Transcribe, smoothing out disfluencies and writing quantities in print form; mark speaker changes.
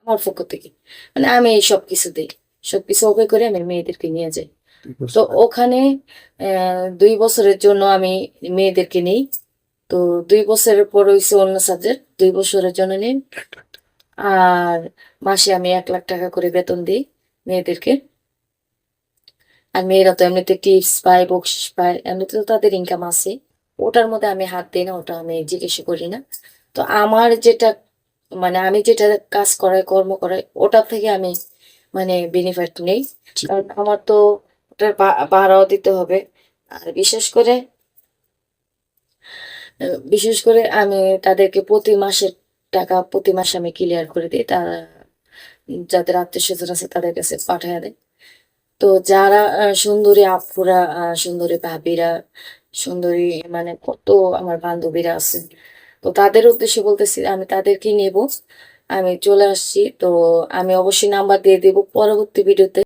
Speaker 1: আমার পক্ষ থেকে। মানে আমি সবকিছু দিই, সবকিছু ওকে করে আমি মেয়েদেরকে নিয়ে যাই। তো ওখানে 2 বছরের জন্য আমি মেয়েদেরকে নিই। তো 2 বছরের পর হইছে অন্য সাবজেক্ট, 2 বছরের জন্য নিই। আর মাসে আমি 1 লাখ টাকা করে বেতন দিই মেয়েদেরকে। আর মেয়েরা তো এমনিতে টিপস পায়, বকশিস পায়, এমনিতে তো তাদের ইনকাম আছে। ওটার মধ্যে আমি হাত দিই না, ওটা আমি জিজ্ঞেস করি না। তো আমার যেটা, মানে আমি যেটা কাজ করাই, কর্ম করাই, ওটা থেকে আমি মানে বেনিফিট নেই। কারণ আমার তো ওটার ভাড়াও দিতে হবে। আর বিশেষ করে আমি তাদেরকে প্রতি মাসের টাকা প্রতি মাসে আমি ক্লিয়ার করে দিই। তারা যাদের আত্মীয় স্বজন আছে তাদের কাছে পাঠিয়ে দেয়। তো যারা সুন্দরী আপুরা, সুন্দরী ভাবিরা, সুন্দরী মানে কত আমার বান্ধবীরা আছে, তো তাদের উদ্দেশ্যে বলতেছি আমি তাদেরকে নেব। আমি চলে আসছি, তো আমি অবশ্যই নাম্বার দিয়ে দেবো পরবর্তী ভিডিওতে।